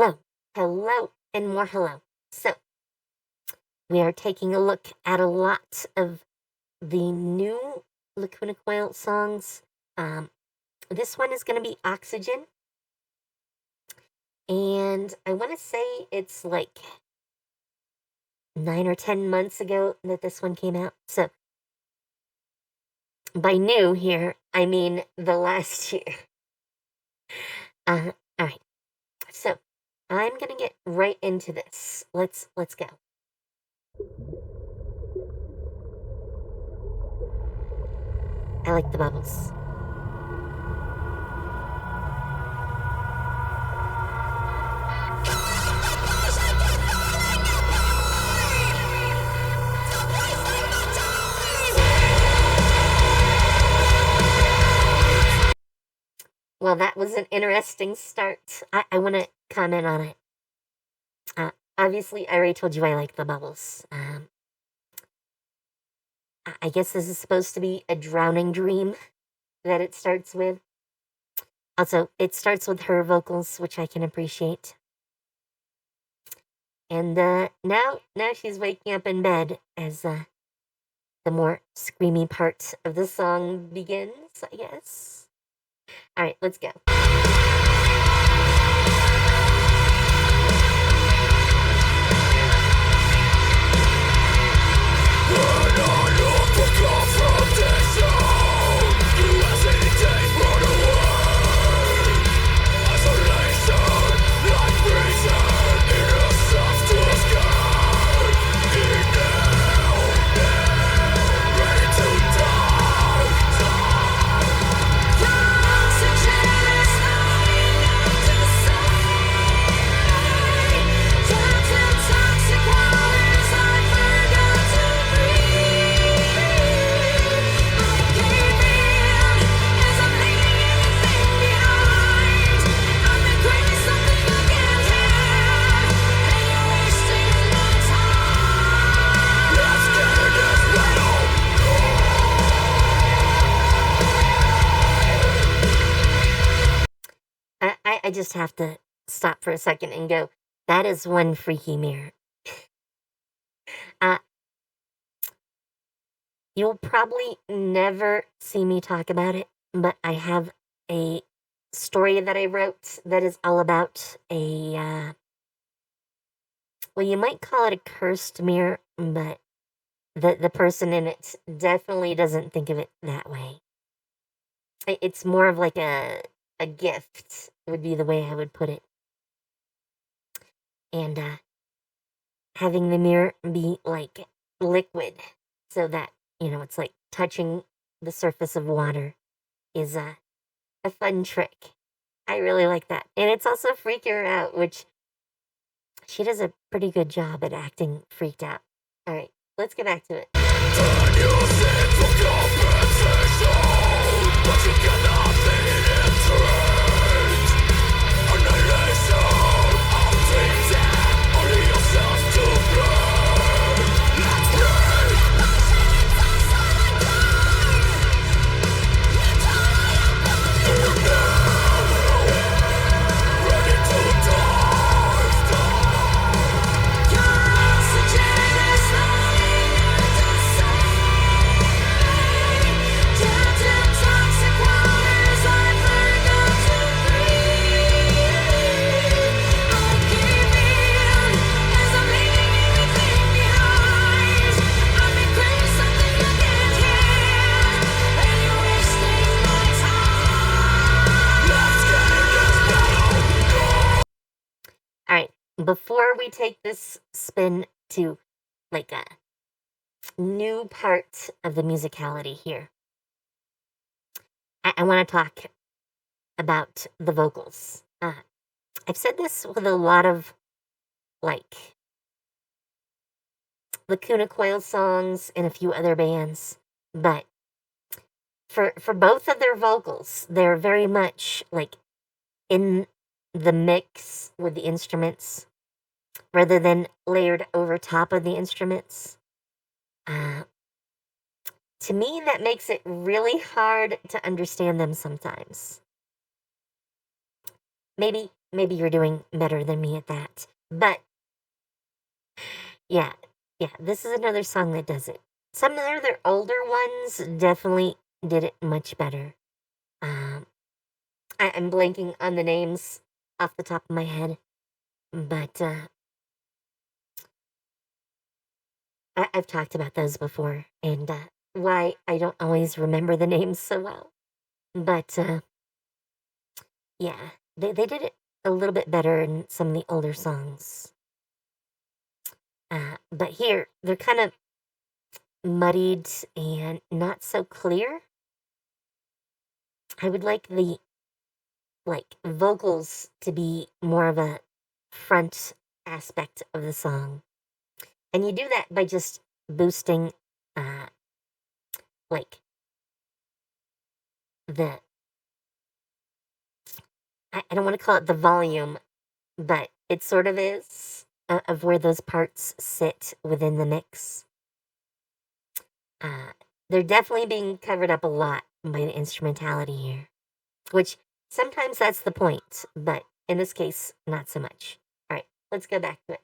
Hello, hello, and more hello. So, we are taking a look at a lot of the new Lacuna Coil songs. This one is going to be Oxygen, and I want to say it's like 9 or 10 months ago that this one came out. So, by new here, I mean the last year. All right. So, I'm gonna get right into this. Let's go. I like the bubbles. Well, that was an interesting start. I want to comment on it. Obviously, I already told you I like the bubbles. I guess this is supposed to be a drowning dream that it starts with. Also, it starts with her vocals, which I can appreciate. And now she's waking up in bed as the more screamy part of the song begins, I guess. All right, let's go. I just have to stop for a second and go, that is one freaky mirror. You'll probably never see me talk about it, but I have a story that I wrote that is all about a, well, you might call it a cursed mirror, but the person in it definitely doesn't think of it that way. It's more of like a gift, would be the way I would put it. And having the mirror be like liquid so that, it's like touching the surface of water is a fun trick. I really like that. And it's also freaking her out, which she does a pretty good job at acting freaked out. All right, let's get back to it. Before we take this spin to like a new part of the musicality here, I want to talk about the vocals. I've said this with a lot of like Lacuna Coil songs and a few other bands, but for both of their vocals, they're very much like in the mix with the instruments rather than layered over top of the instruments. To me, that makes it really hard to understand them sometimes. Maybe maybe you're doing better than me at that. But yeah, yeah, this is another song that does it. Some of their older ones definitely did it much better. I'm blanking on the names off the top of my head, but I've talked about those before, and why I don't always remember the names so well. But yeah, they did it a little bit better in some of the older songs. But here, they're kind of muddied and not so clear. I would like the vocals to be more of a front aspect of the song. And you do that by just boosting like the I don't want to call it the volume, but it sort of is of where those parts sit within the mix. They're definitely being covered up a lot by the instrumentality here, which sometimes that's the point, but in this case, not so much. All right, let's go back to it.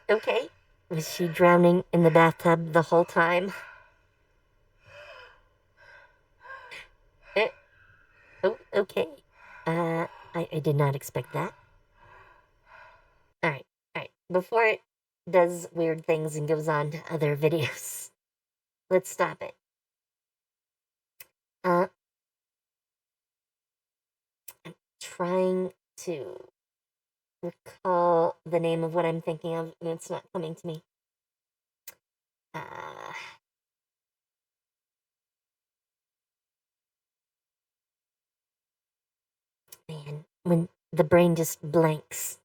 Okay. Was she drowning in the bathtub the whole time? Oh, okay. I did not expect that. Alright, alright. Before it does weird things and goes on to other videos, let's stop it. I'm trying to recall the name of what I'm thinking of, and it's not coming to me. Man, when the brain just blanks.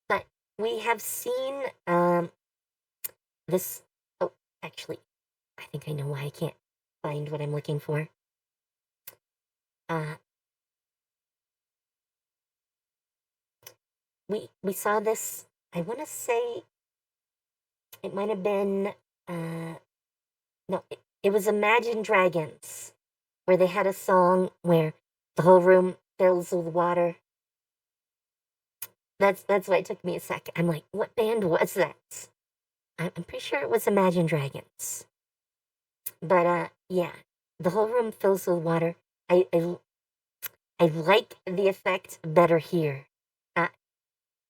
But we have seen this. Oh, actually, I think I know why I can't find what I'm looking for. We saw this. I want to say it might have been no, it was Imagine Dragons, where they had a song where the whole room fills with water. That's why it took me a sec. I'm like, what band was that? I'm pretty sure it was Imagine Dragons. But yeah, the whole room fills with water. I like the effect better here.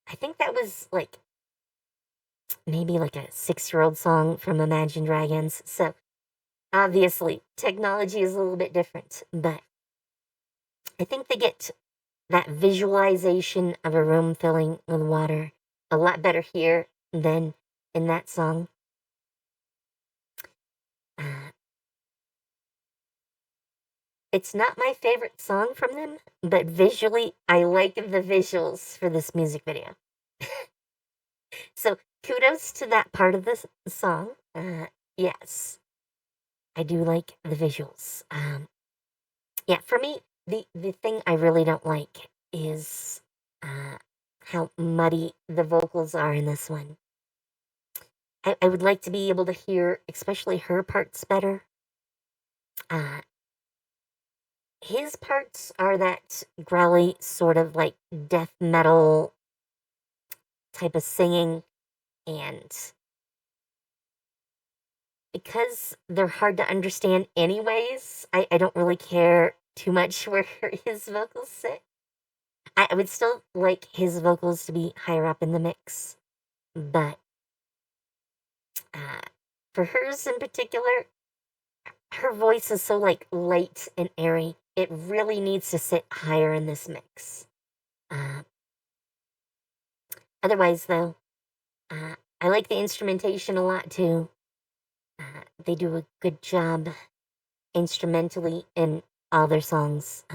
I think that was like maybe like a 6-year-old song from Imagine Dragons. So obviously technology is a little bit different, but I think they get that visualization of a room filling with water a lot better here than in that song. It's not my favorite song from them, but visually, I like the visuals for this music video. So kudos to that part of this song. Yes, I do like the visuals. Yeah, for me, the thing I really don't like is uh, how muddy the vocals are in this one. I would like to be able to hear, especially her parts better. Uh, his parts are that growly sort of like death metal type of singing, and because they're hard to understand anyways, I don't really care too much where his vocals sit. I would still like his vocals to be higher up in the mix, but uh, for hers in particular, her voice is so like light and airy. It really needs to sit higher in this mix. Uh, Otherwise, though, I like the instrumentation a lot too. They do a good job instrumentally in all their songs.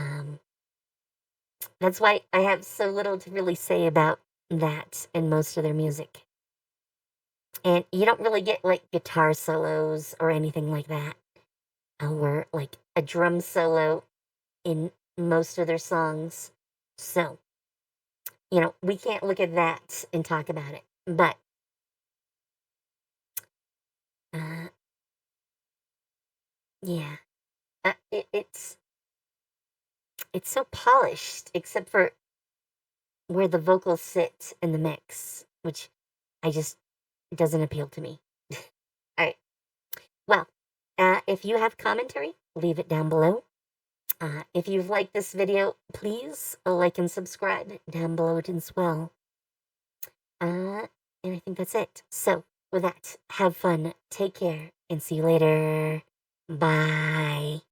That's why I have so little to really say about that in most of their music. And you don't really get like guitar solos or anything like that, or like a drum solo in most of their songs. So, we can't look at that and talk about it. But uh, yeah, it's so polished, except for where the vocals sit in the mix, which I just doesn't appeal to me. All right. Well, if you have commentary, leave it down below. If you've liked this video, please like and subscribe down below it as well. And I think that's it. So, with that, have fun, take care, and see you later. Bye.